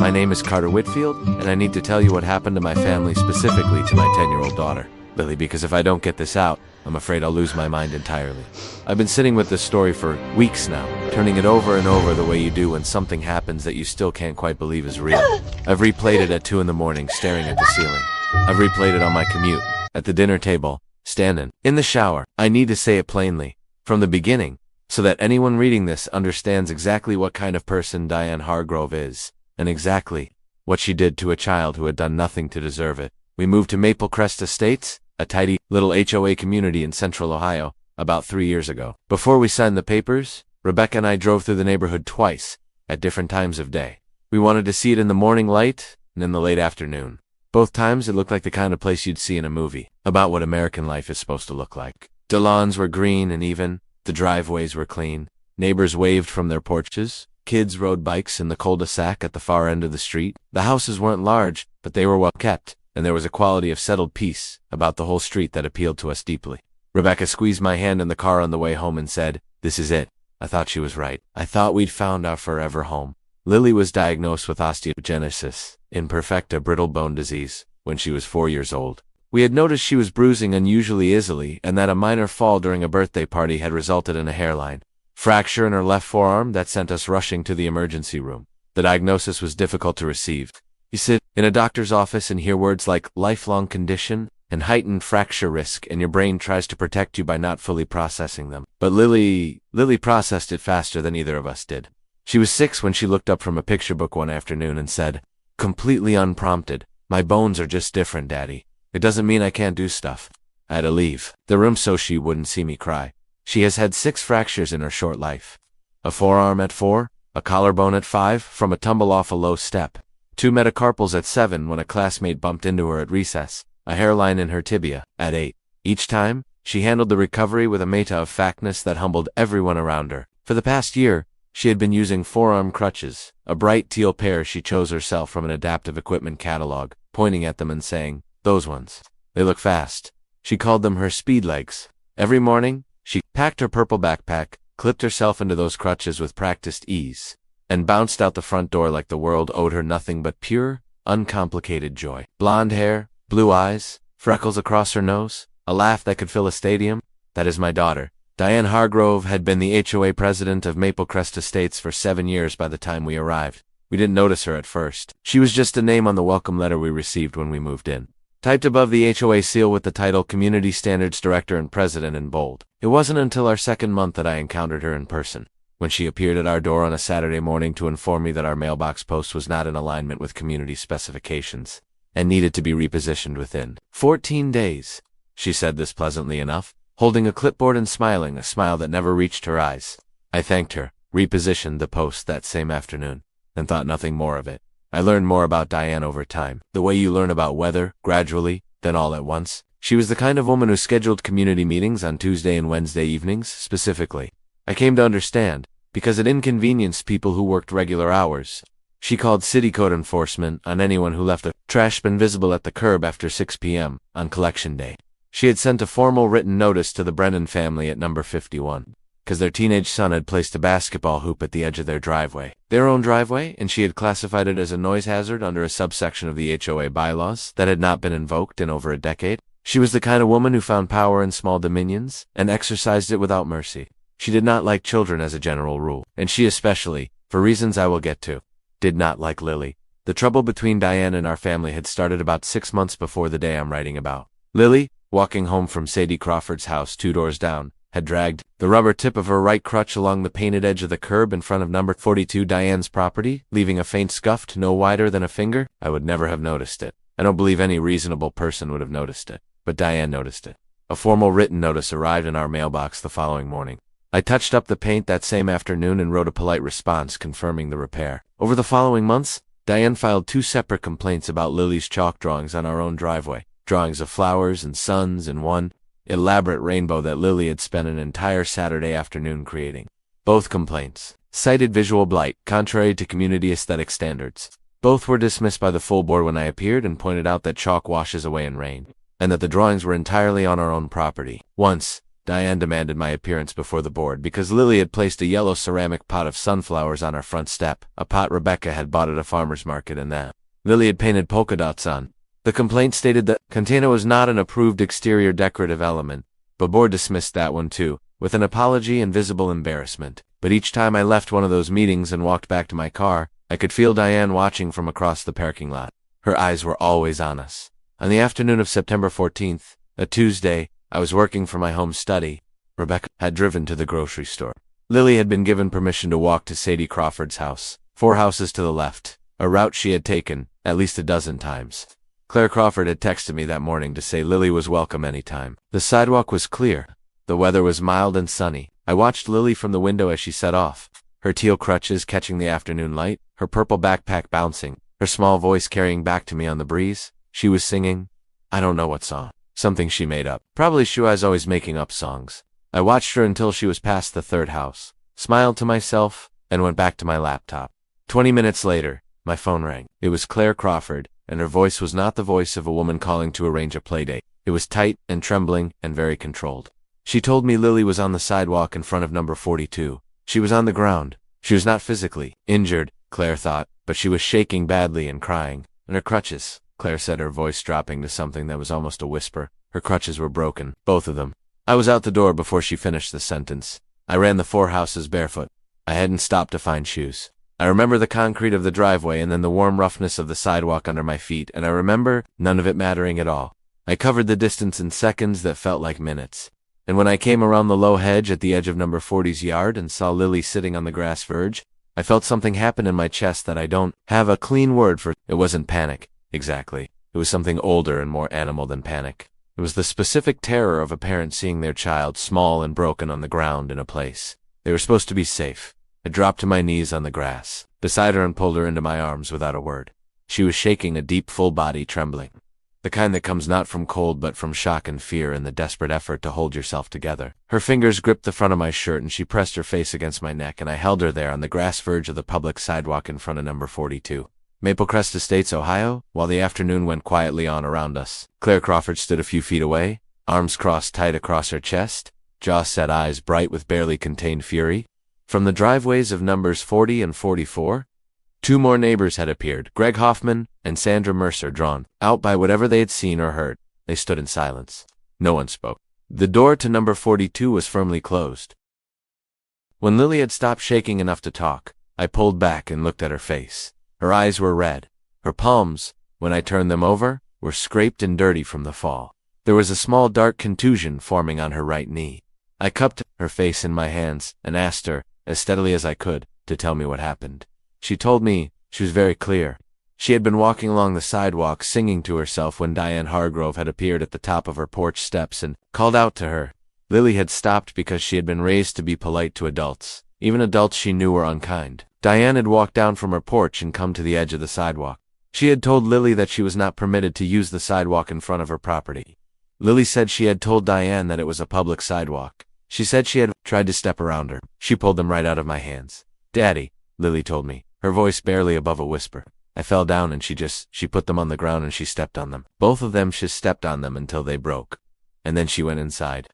My name is Carter Whitfield, and I need to tell you what happened to my family, specifically to my 10-year-old daughter, Lily, because if I don't get this out, I'm afraid I'll lose my mind entirely. I've been sitting with this story for weeks now, turning it over and over the way you do when something happens that you still can't quite believe is real. I've replayed it at 2 in the morning, staring at the ceiling. I've replayed it on my commute, at the dinner table, standing, in the shower. I need to say it plainly, from the beginning, so that anyone reading this understands exactly what kind of person Diane Hargrove is, and exactly what she did to a child who had done nothing to deserve it. We moved to Maple Crest Estates, a tidy little HOA community in central Ohio, about 3 years ago. Before we signed the papers, Rebecca and I drove through the neighborhood twice, at different times of day. We wanted to see it in the morning light and in the late afternoon. Both times it looked like the kind of place you'd see in a movie, about what American life is supposed to look like. The lawns were green and even, the driveways were clean, neighbors waved from their porches, kids rode bikes in the cul-de-sac at the far end of the street. The houses weren't large, but they were well kept, and there was a quality of settled peace about the whole street that appealed to us deeply. Rebecca squeezed my hand in the car on the way home and said, "This is it." I thought she was right. I thought we'd found our forever home. Lily was diagnosed with osteogenesis imperfecta, brittle bone disease, when she was 4 years old. We had noticed she was bruising unusually easily and that a minor fall during a birthday party had resulted in a hairline fracture in her left forearm that sent us rushing to the emergency room. The diagnosis was difficult to receive. You sit in a doctor's office and hear words like lifelong condition and heightened fracture risk, and your brain tries to protect you by not fully processing them. But Lily processed it faster than either of us did. She was 6 when she looked up from a picture book one afternoon and said, completely unprompted, "My bones are just different, Daddy. It doesn't mean I can't do stuff." I had to leave the room so she wouldn't see me cry. She has had 6 fractures in her short life. A forearm at 4, a collarbone at 5 from a tumble off a low step, 2 metacarpals at 7 when a classmate bumped into her at recess, a hairline in her tibia at 8. Each time, she handled the recovery with a matter-of-factness that humbled everyone around her. For the past year, she had been using forearm crutches, a bright teal pair she chose herself from an adaptive equipment catalog, pointing at them and saying, "Those ones. They look fast." She called them her speed legs. Every morning, she packed her purple backpack, clipped herself into those crutches with practiced ease, and bounced out the front door like the world owed her nothing but pure, uncomplicated joy. Blonde hair, blue eyes, freckles across her nose, a laugh that could fill a stadium. That is my daughter. Diane Hargrove had been the HOA president of Maple Crest Estates for 7 years by the time we arrived. We didn't notice her at first. She was just a name on the welcome letter we received when we moved in, typed above the HOA seal with the title Community Standards Director and President in bold. It wasn't until our second month that I encountered her in person, when she appeared at our door on a Saturday morning to inform me that our mailbox post was not in alignment with community specifications and needed to be repositioned within 14 days. She said this pleasantly enough, holding a clipboard and smiling, a smile that never reached her eyes. I thanked her, repositioned the post that same afternoon, and thought nothing more of it. I learned more about Diane over time, the way you learn about weather, gradually, then all at once. She was the kind of woman who scheduled community meetings on Tuesday and Wednesday evenings, specifically. I came to understand, because it inconvenienced people who worked regular hours. She called city code enforcement on anyone who left a trash bin visible at the curb after 6 p.m. on collection day. She had sent a formal written notice to the Brennan family at number 51, because their teenage son had placed a basketball hoop at the edge of their driveway. Their own driveway, and she had classified it as a noise hazard under a subsection of the HOA bylaws that had not been invoked in over a decade. She was the kind of woman who found power in small dominions and exercised it without mercy. She did not like children as a general rule, and she especially, for reasons I will get to, did not like Lily. The trouble between Diane and our family had started about 6 months before the day I'm writing about. Lily, walking home from Sadie Crawford's house 2 doors down, had dragged the rubber tip of her right crutch along the painted edge of the curb in front of number 42 Diane's property, leaving a faint scuff no wider than a finger. I would never have noticed it. I don't believe any reasonable person would have noticed it, but Diane noticed it. A formal written notice arrived in our mailbox the following morning. I touched up the paint that same afternoon and wrote a polite response confirming the repair. Over the following months, Diane filed 2 separate complaints about Lily's chalk drawings on our own driveway, drawings of flowers and suns and one elaborate rainbow that Lily had spent an entire Saturday afternoon creating. Both complaints cited visual blight, contrary to community aesthetic standards. Both were dismissed by the full board when I appeared and pointed out that chalk washes away in rain, and that the drawings were entirely on our own property. Once, Diane demanded my appearance before the board because Lily had placed a yellow ceramic pot of sunflowers on our front step, a pot Rebecca had bought at a farmer's market, and that Lily had painted polka dots on. The complaint stated that container was not an approved exterior decorative element, but board dismissed that one too, with an apology and visible embarrassment. But each time I left one of those meetings and walked back to my car, I could feel Diane watching from across the parking lot. Her eyes were always on us. On the afternoon of September 14th, a Tuesday, I was working from my home study. Rebecca had driven to the grocery store. Lily had been given permission to walk to Sadie Crawford's house, 4 houses to the left, a route she had taken at least a dozen times. Claire Crawford had texted me that morning to say Lily was welcome anytime. The sidewalk was clear. The weather was mild and sunny. I watched Lily from the window as she set off, her teal crutches catching the afternoon light, her purple backpack bouncing, her small voice carrying back to me on the breeze. She was singing, I don't know what song, something she made up. Probably Shuai's always making up songs. I watched her until she was past the 3rd house, smiled to myself, and went back to my laptop. 20 minutes later, my phone rang. It was Claire Crawford, and her voice was not the voice of a woman calling to arrange a playdate. It was tight and trembling and very controlled. She told me Lily was on the sidewalk in front of number 42. She was on the ground. She was not physically injured, Claire thought, but she was shaking badly and crying. And her crutches, Claire said, her voice dropping to something that was almost a whisper. Her crutches were broken, both of them. I was out the door before she finished the sentence. I ran the 4 houses barefoot. I hadn't stopped to find shoes. I remember the concrete of the driveway and then the warm roughness of the sidewalk under my feet, and I remember none of it mattering at all. I covered the distance in seconds that felt like minutes. And when I came around the low hedge at the edge of number 40's yard and saw Lily sitting on the grass verge, I felt something happen in my chest that I don't have a clean word for. It wasn't panic, exactly. It was something older and more animal than panic. It was the specific terror of a parent seeing their child small and broken on the ground in a place they were supposed to be safe. I dropped to my knees on the grass beside her and pulled her into my arms without a word. She was shaking, a deep, full body trembling. The kind that comes not from cold but from shock and fear and the desperate effort to hold yourself together. Her fingers gripped the front of my shirt and she pressed her face against my neck, and I held her there on the grass verge of the public sidewalk in front of number 42. Maple Crest Estates, Ohio. While the afternoon went quietly on around us, Claire Crawford stood a few feet away, arms crossed tight across her chest, jaw set, eyes bright with barely contained fury. From the driveways of numbers 40 and 44, 2 more neighbors had appeared, Greg Hoffman and Sandra Mercer, drawn out by whatever they had seen or heard. They stood in silence. No one spoke. The door to number 42 was firmly closed. When Lily had stopped shaking enough to talk, I pulled back and looked at her face. Her eyes were red. Her palms, when I turned them over, were scraped and dirty from the fall. There was a small dark contusion forming on her right knee. I cupped her face in my hands and asked her, as steadily as I could, to tell me what happened. She told me. She was very clear. She had been walking along the sidewalk singing to herself when Diane Hargrove had appeared at the top of her porch steps and called out to her. Lily had stopped because she had been raised to be polite to adults, even adults she knew were unkind. Diane had walked down from her porch and come to the edge of the sidewalk. She had told Lily that she was not permitted to use the sidewalk in front of her property. Lily said she had told Diane that it was a public sidewalk. She said she had tried to step around her. She pulled them right out of my hands. Daddy, Lily told me, her voice barely above a whisper. I fell down and she put them on the ground and she stepped on them. Both of them, she stepped on them until they broke. And then she went inside.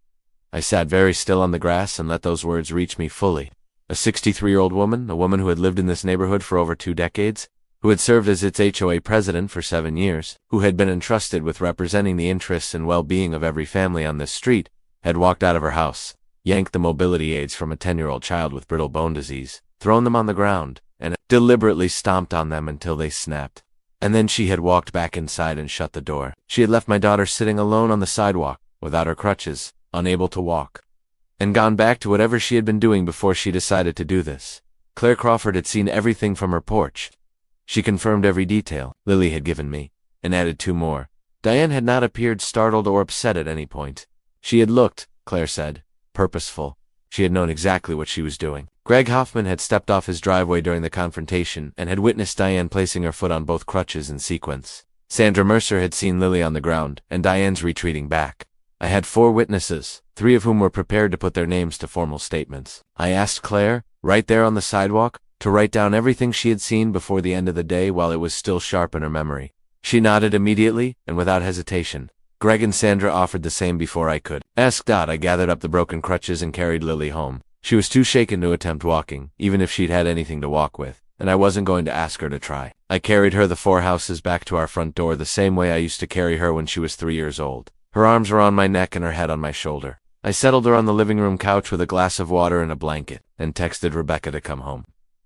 I sat very still on the grass and let those words reach me fully. A 63-year-old woman, a woman who had lived in this neighborhood for over 2 decades, who had served as its HOA president for 7 years, who had been entrusted with representing the interests and well-being of every family on this street, had walked out of her house, yanked the mobility aids from a 10-year-old child with brittle bone disease, thrown them on the ground, and deliberately stomped on them until they snapped. And then she had walked back inside and shut the door. She had left my daughter sitting alone on the sidewalk, without her crutches, unable to walk, and gone back to whatever she had been doing before she decided to do this. Claire Crawford had seen everything from her porch. She confirmed every detail Lily had given me, and added 2 more. Diane had not appeared startled or upset at any point. She had looked, Claire said, purposeful. She had known exactly what she was doing. Greg Hoffman had stepped off his driveway during the confrontation and had witnessed Diane placing her foot on both crutches in sequence. Sandra Mercer had seen Lily on the ground, and Diane's retreating back. I had 4 witnesses, 3 of whom were prepared to put their names to formal statements. I asked Claire, right there on the sidewalk, to write down everything she had seen before the end of the day while it was still sharp in her memory. She nodded immediately and without hesitation. Greg and Sandra offered the same before I could ask. I gathered up the broken crutches and carried Lily home. She was too shaken to attempt walking, even if she'd had anything to walk with, and I wasn't going to ask her to try. I carried her the 4 houses back to our front door the same way I used to carry her when she was 3 years old. Her arms were on my neck and her head on my shoulder. I settled her on the living room couch with a glass of water and a blanket, and texted Rebecca to come home.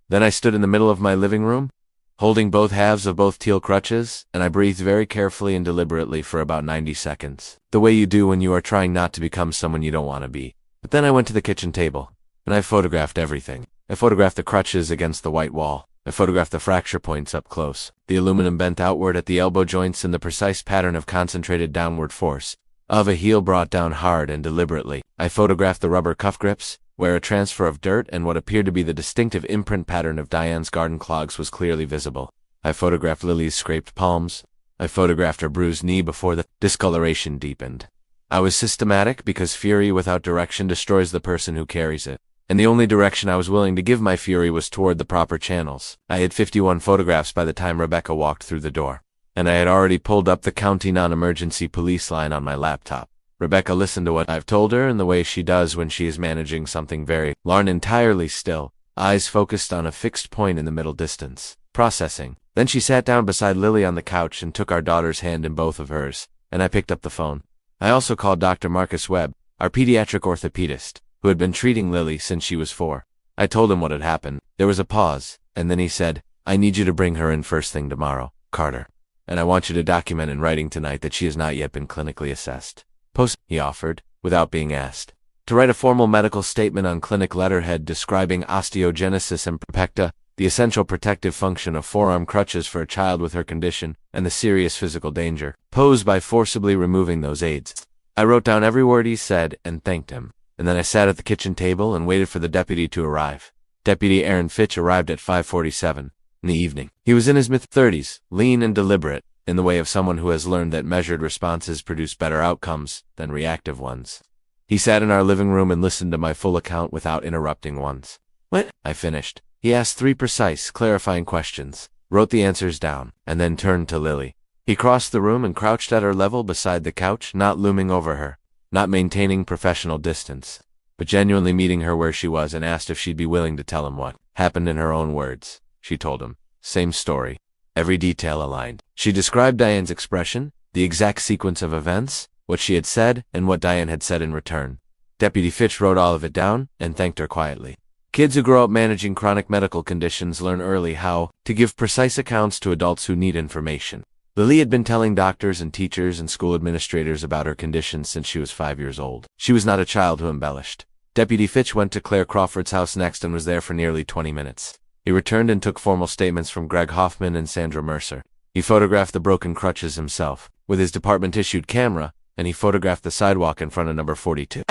Then I stood in the middle of my living room, holding both halves of both teal crutches, and I breathed very carefully and deliberately for about 90 seconds, the way you do when you are trying not to become someone you don't want to be. But then I went to the kitchen table, and I photographed everything. I photographed the crutches against the white wall. I photographed the fracture points up close, the aluminum bent outward at the elbow joints in the precise pattern of concentrated downward force of a heel brought down hard and deliberately. I photographed the rubber cuff grips, where a transfer of dirt and what appeared to be the distinctive imprint pattern of Diane's garden clogs was clearly visible. I photographed Lily's scraped palms. I photographed her bruised knee before the discoloration deepened. I was systematic because fury without direction destroys the person who carries it. And the only direction I was willing to give my fury was toward the proper channels. I had 51 photographs by the time Rebecca walked through the door, and I had already pulled up the county non-emergency police line on my laptop. Rebecca listened to what I've told her in the way she does when she is managing something very large, entirely still, eyes focused on a fixed point in the middle distance, processing. Then she sat down beside Lily on the couch and took our daughter's hand in both of hers, and I picked up the phone. I also called Dr. Marcus Webb, our pediatric orthopedist, who had been treating Lily since she was 4. I told him what had happened. There was a pause, and then he said, "I need you to bring her in first thing tomorrow, Carter. And I want you to document in writing tonight that she has not yet been clinically assessed." He offered, without being asked, to write a formal medical statement on clinic letterhead describing osteogenesis imperfecta, the essential protective function of forearm crutches for a child with her condition, and the serious physical danger posed by forcibly removing those aids. I wrote down every word he said and thanked him. And then I sat at the kitchen table and waited for the deputy to arrive. Deputy Aaron Fitch arrived at 5:47 in the evening. He was in his mid-30s, lean and deliberate, in the way of someone who has learned that measured responses produce better outcomes than reactive ones. He sat in our living room and listened to my full account without interrupting once. "What?" I finished. He asked 3 precise, clarifying questions, wrote the answers down, and then turned to Lily. He crossed the room and crouched at her level beside the couch, not looming over her, not maintaining professional distance, but genuinely meeting her where she was, and asked if she'd be willing to tell him what happened in her own words. She told him. Same story. Every detail aligned. She described Diane's expression, the exact sequence of events, what she had said, and what Diane had said in return. Deputy Fitch wrote all of it down and thanked her quietly. Kids who grow up managing chronic medical conditions learn early how to give precise accounts to adults who need information. Lily had been telling doctors and teachers and school administrators about her condition since she was 5 years old. She was not a child who embellished. Deputy Fitch went to Claire Crawford's house next and was there for nearly 20 minutes. He returned and took formal statements from Greg Hoffman and Sandra Mercer. He photographed the broken crutches himself with his department-issued camera, and he photographed the sidewalk in front of number 42,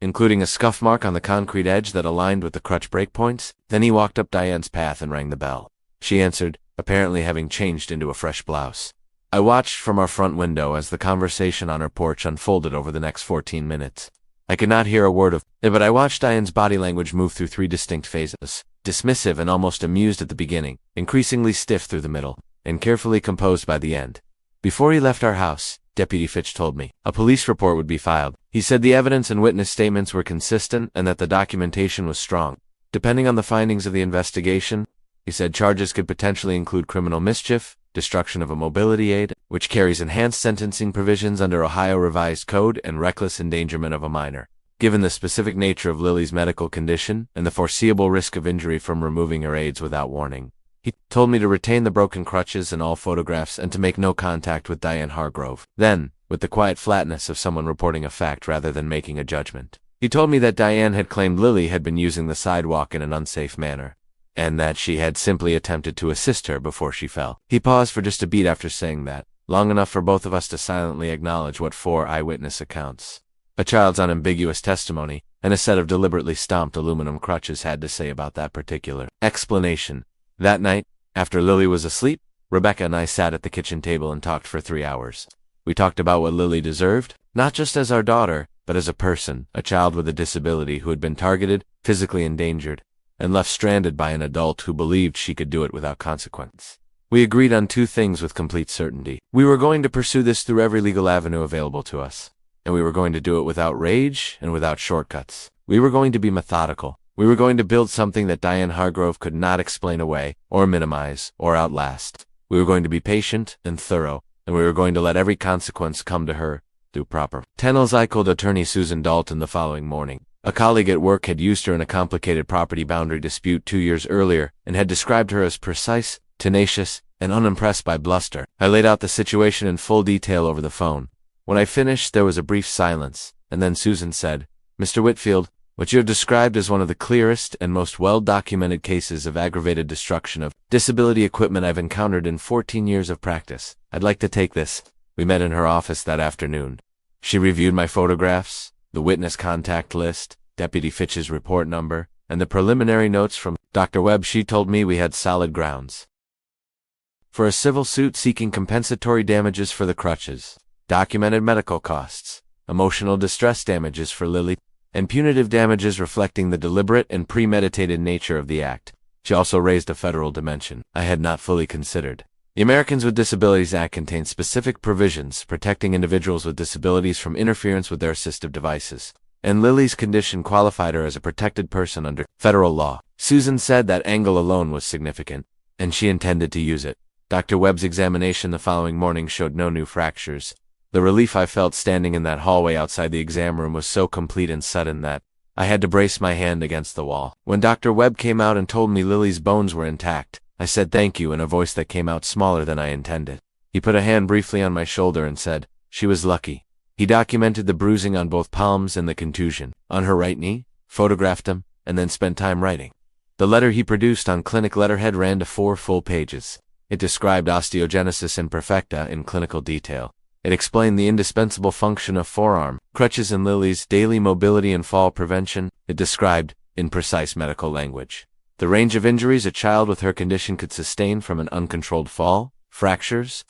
including a scuff mark on the concrete edge that aligned with the crutch breakpoints. Then he walked up Diane's path and rang the bell. She answered, apparently having changed into a fresh blouse. I watched from our front window as the conversation on her porch unfolded over the next 14 minutes. I could not hear a word of it, but I watched Diane's body language move through 3 distinct phases, dismissive and almost amused at the beginning, increasingly stiff through the middle, and carefully composed by the end. Before he left our house, Deputy Fitch told me a police report would be filed. He said the evidence and witness statements were consistent and that the documentation was strong. Depending on the findings of the investigation, he said charges could potentially include criminal mischief, destruction of a mobility aid, which carries enhanced sentencing provisions under Ohio Revised Code, and reckless endangerment of a minor. Given the specific nature of Lily's medical condition and the foreseeable risk of injury from removing her aids without warning, he told me to retain the broken crutches and all photographs and to make no contact with Diane Hargrove. Then, with the quiet flatness of someone reporting a fact rather than making a judgment, he told me that Diane had claimed Lily had been using the sidewalk in an unsafe manner, and that she had simply attempted to assist her before she fell. He paused for just a beat after saying that, long enough for both of us to silently acknowledge what 4 eyewitness accounts, a child's unambiguous testimony, and a set of deliberately stomped aluminum crutches had to say about that particular explanation. That night, after Lily was asleep, Rebecca and I sat at the kitchen table and talked for 3 hours. We talked about what Lily deserved, not just as our daughter, but as a person, a child with a disability who had been targeted, physically endangered, and left stranded by an adult who believed she could do it without consequence. We agreed on two things with complete certainty. We were going to pursue this through every legal avenue available to us, and we were going to do it without rage and without shortcuts. We were going to be methodical. We were going to build something that Diane Hargrove could not explain away, or minimize, or outlast. We were going to be patient and thorough, and we were going to let every consequence come to her through proper. Tennells called attorney Susan Dalton the following morning. A colleague at work had used her in a complicated property boundary dispute 2 years earlier and had described her as precise, tenacious, and unimpressed by bluster. I laid out the situation in full detail over the phone. When I finished, there was a brief silence, and then Susan said, "Mr. Whitfield, what you have described is one of the clearest and most well-documented cases of aggravated destruction of disability equipment I've encountered in 14 years of practice. I'd like to take this." We met in her office that afternoon. She reviewed my photographs, the witness contact list, Deputy Fitch's report number, and the preliminary notes from Dr. Webb. She told me we had solid grounds for a civil suit seeking compensatory damages for the Crutches, documented medical costs, emotional distress damages for Lily, and punitive damages reflecting the deliberate and premeditated nature of the act. She also raised a federal dimension I had not fully considered. The Americans with Disabilities Act contains specific provisions protecting individuals with disabilities from interference with their assistive devices, and Lily's condition qualified her as a protected person under federal law. Susan said that angle alone was significant, and she intended to use it. Dr. Webb's examination the following morning showed no new fractures. The relief I felt standing in that hallway outside the exam room was so complete and sudden that I had to brace my hand against the wall. When Dr. Webb came out and told me Lily's bones were intact, I said thank you in a voice that came out smaller than I intended. He put a hand briefly on my shoulder and said, "She was lucky." He documented the bruising on both palms and the contusion on her right knee, photographed them, and then spent time writing. The letter he produced on clinic letterhead ran to 4 full pages. It described osteogenesis imperfecta in clinical detail. It explained the indispensable function of forearm, crutches in Lily's daily mobility and fall prevention. It described, in precise medical language, the range of injuries a child with her condition could sustain from an uncontrolled fall, fractures,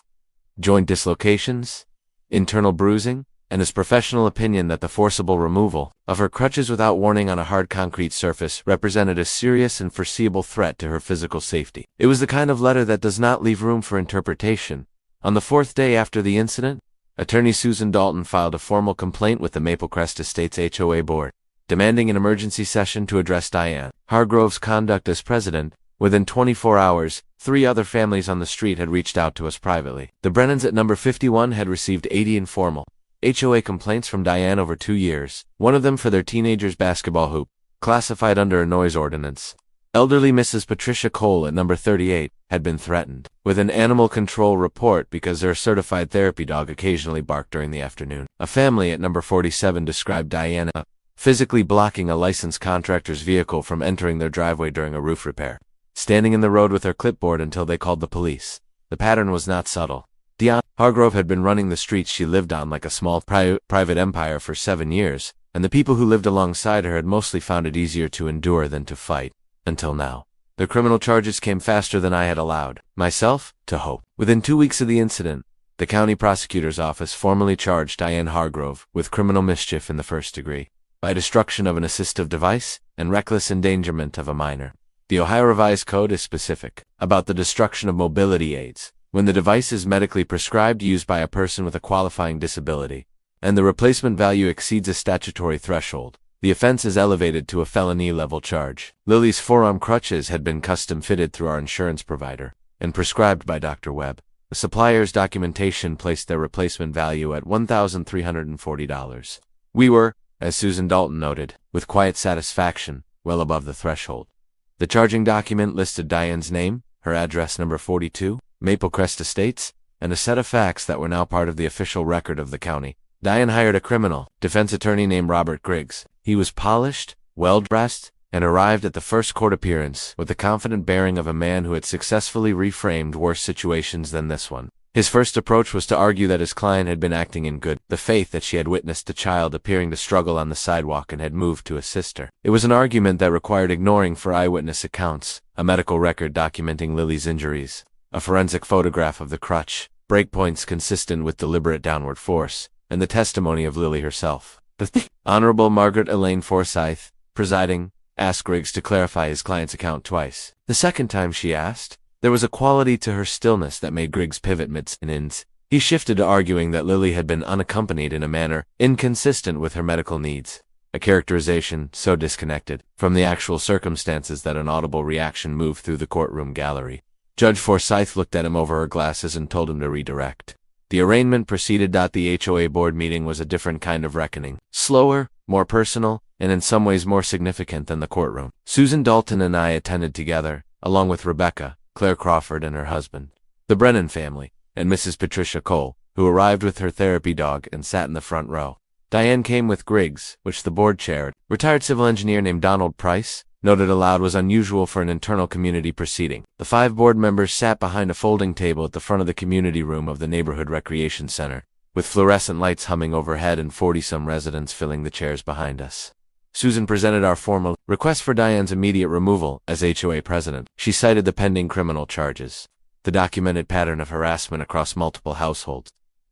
joint dislocations, internal bruising, and his professional opinion that the forcible removal of her crutches without warning on a hard concrete surface represented a serious and foreseeable threat to her physical safety. It was the kind of letter that does not leave room for interpretation. On the 4th day after the incident, attorney Susan Dalton filed a formal complaint with the Maplecrest Estates HOA board, demanding an emergency session to address Diane Hargrove's conduct as president. Within 24 hours, 3 other families on the street had reached out to us privately. The Brennans at number 51 had received 80 informal HOA complaints from Diane over 2 years, one of them for their teenager's basketball hoop, classified under a noise ordinance. Elderly Mrs. Patricia Cole at number 38 had been threatened with an animal control report because their certified therapy dog occasionally barked during the afternoon. A family at number 47 described Diana physically blocking a licensed contractor's vehicle from entering their driveway during a roof repair, standing in the road with her clipboard until they called the police. The pattern was not subtle. Diane Hargrove had been running the streets she lived on like a small private empire for 7 years, and the people who lived alongside her had mostly found it easier to endure than to fight. Until now. The criminal charges came faster than I had allowed myself to hope. Within 2 weeks of the incident, the county prosecutor's office formally charged Diane Hargrove with criminal mischief in the 1st degree, by destruction of an assistive device and reckless endangerment of a minor. The Ohio Revised Code is specific about the destruction of mobility aids when the device is medically prescribed used by a person with a qualifying disability, and the replacement value exceeds a statutory threshold. The offense is elevated to a felony-level charge. Lily's forearm crutches had been custom-fitted through our insurance provider and prescribed by Dr. Webb. The supplier's documentation placed their replacement value at $1,340. We were, as Susan Dalton noted, with quiet satisfaction, well above the threshold. The charging document listed Diane's name, her address number 42, Maplecrest Estates, and a set of facts that were now part of the official record of the county. Diane hired a criminal defense attorney named Robert Griggs. He was polished, well-dressed, and arrived at the first court appearance with the confident bearing of a man who had successfully reframed worse situations than this one. His first approach was to argue that his client had been acting in good faith, that she had witnessed a child appearing to struggle on the sidewalk and had moved to assist her. It was an argument that required ignoring for eyewitness accounts, a medical record documenting Lily's injuries, a forensic photograph of the crutch, breakpoints consistent with deliberate downward force, and the testimony of Lily herself. The Honorable Margaret Elaine Forsyth, presiding, asked Griggs to clarify his client's account twice. The second time she asked, There was a quality to her stillness that made Griggs pivot mid-sentence. He shifted to arguing that Lily had been unaccompanied in a manner inconsistent with her medical needs, a characterization so disconnected from the actual circumstances that an audible reaction moved through the courtroom gallery. Judge Forsyth looked at him over her glasses and told him to redirect. The arraignment proceeded. The HOA board meeting was a different kind of reckoning, slower, more personal, and in some ways more significant than the courtroom. Susan Dalton and I attended together, along with Rebecca, Claire Crawford and her husband, the Brennan family, and Mrs. Patricia Cole, who arrived with her therapy dog and sat in the front row. Diane came with Griggs, which the board chaired. Retired civil engineer named Donald Price, noted aloud was unusual for an internal community proceeding. The 5 board members sat behind a folding table at the front of the community room of the neighborhood recreation center, with fluorescent lights humming overhead and 40-some residents filling the chairs behind us. Susan presented our formal request for Diane's immediate removal as HOA president. She cited the pending criminal charges, the documented pattern of harassment across multiple households,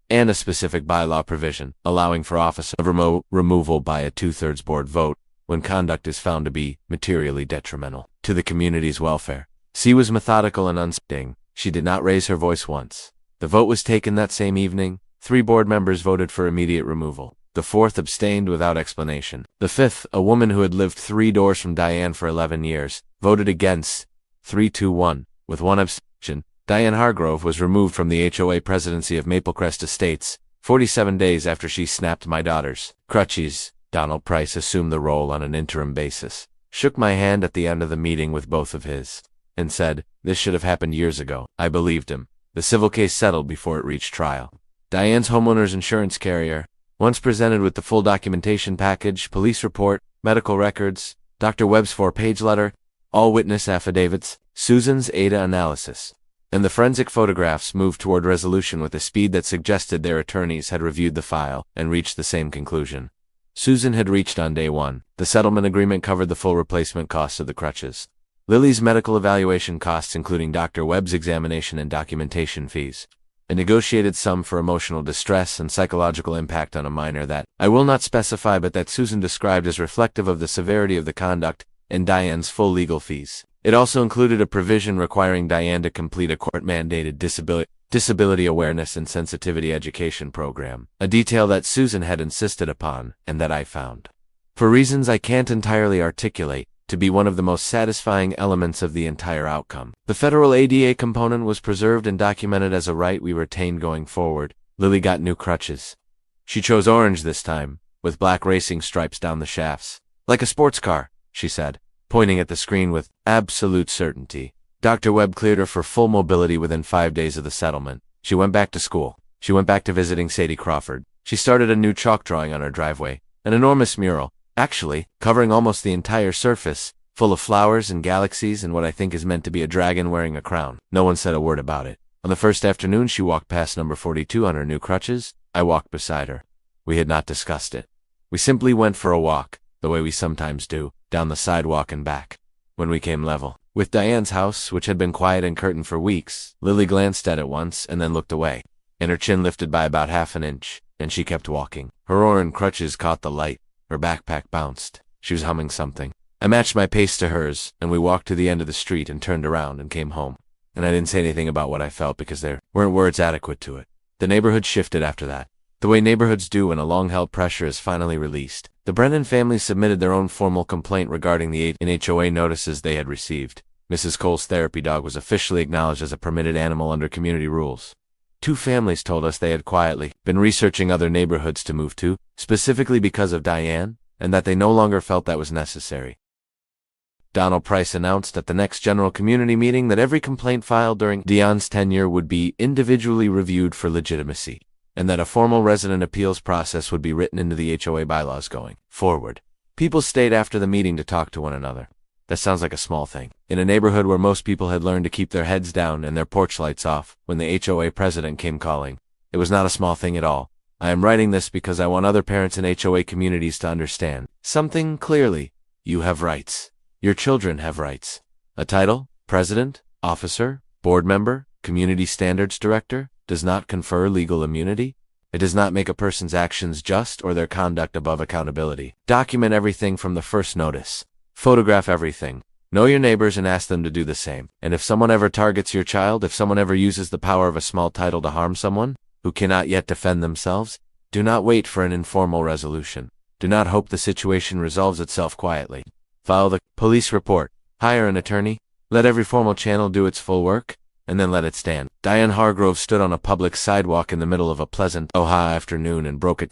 and a specific bylaw provision allowing for office of removal by a 2/3 board vote when conduct is found to be materially detrimental to the community's welfare. C was methodical and unsting. She did not raise her voice once. The vote was taken that same evening. 3 board members voted for immediate removal. The 4th abstained without explanation. The 5th, a woman who had lived 3 doors from Diane for 11 years, voted against, 3-1, with 1 abstention. Diane Hargrove was removed from the HOA presidency of Maplecrest Estates 47 days after she snapped my daughter's crutches. Donald Price assumed the role on an interim basis, shook my hand at the end of the meeting with both of his, and said, "This should have happened years ago." I believed him. The civil case settled before it reached trial. Diane's homeowner's insurance carrier, once presented with the full documentation package, police report, medical records, Dr. Webb's 4-page letter, all witness affidavits, Susan's ADA analysis, and the forensic photographs, moved toward resolution with a speed that suggested their attorneys had reviewed the file and reached the same conclusion Susan had reached on day 1. The settlement agreement covered the full replacement costs of the crutches, Lily's medical evaluation costs including Dr. Webb's examination and documentation fees, a negotiated sum for emotional distress and psychological impact on a minor that I will not specify but that Susan described as reflective of the severity of the conduct, and Diane's full legal fees. It also included a provision requiring Diane to complete a court-mandated disability awareness and sensitivity education program, a detail that Susan had insisted upon, and that I found, for reasons I can't entirely articulate, to be one of the most satisfying elements of the entire outcome. The federal ADA component was preserved and documented as a right we retained going forward. Lily got new crutches. She chose orange this time, with black racing stripes down the shafts. "Like a sports car," she said, pointing at the screen with absolute certainty. Dr. Webb cleared her for full mobility within 5 days of the settlement. She went back to school. She went back to visiting Sadie Crawford. She started a new chalk drawing on her driveway, an enormous mural, actually, covering almost the entire surface, full of flowers and galaxies and what I think is meant to be a dragon wearing a crown. No one said a word about it. On the first afternoon she walked past number 42 on her new crutches. I walked beside her. We had not discussed it. We simply went for a walk, the way we sometimes do, down the sidewalk and back. When we came level with Diane's house, which had been quiet and curtained for weeks, Lily glanced at it once and then looked away, and her chin lifted by about half an inch, and she kept walking. Her orange crutches caught the light. Her backpack bounced. She was humming something. I matched my pace to hers, and we walked to the end of the street and turned around and came home. And I didn't say anything about what I felt because there weren't words adequate to it. The neighborhood shifted after that, the way neighborhoods do when a long-held pressure is finally released. The Brennan family submitted their own formal complaint regarding the 8 HOA notices they had received. Mrs. Cole's therapy dog was officially acknowledged as a permitted animal under community rules. 2 families told us they had quietly been researching other neighborhoods to move to, specifically because of Diane, and that they no longer felt that was necessary. Donald Price announced at the next general community meeting that every complaint filed during Diane's tenure would be individually reviewed for legitimacy, and that a formal resident appeals process would be written into the HOA bylaws going forward. People stayed after the meeting to talk to one another. That sounds like a small thing. In a neighborhood where most people had learned to keep their heads down and their porch lights off when the HOA president came calling, it was not a small thing at all. I am writing this because I want other parents in HOA communities to understand something clearly. You have rights. Your children have rights. A title, president, officer, board member, community standards director, does not confer legal immunity. It does not make a person's actions just or their conduct above accountability. Document everything from the first notice. Photograph everything. Know your neighbors and ask them to do the same. And if someone ever targets your child, if someone ever uses the power of a small title to harm someone who cannot yet defend themselves, do not wait for an informal resolution. Do not hope the situation resolves itself quietly. File the police report. Hire an attorney. Let every formal channel do its full work, and then let it stand. Diane Hargrove stood on a public sidewalk in the middle of a pleasant HOA afternoon and broke a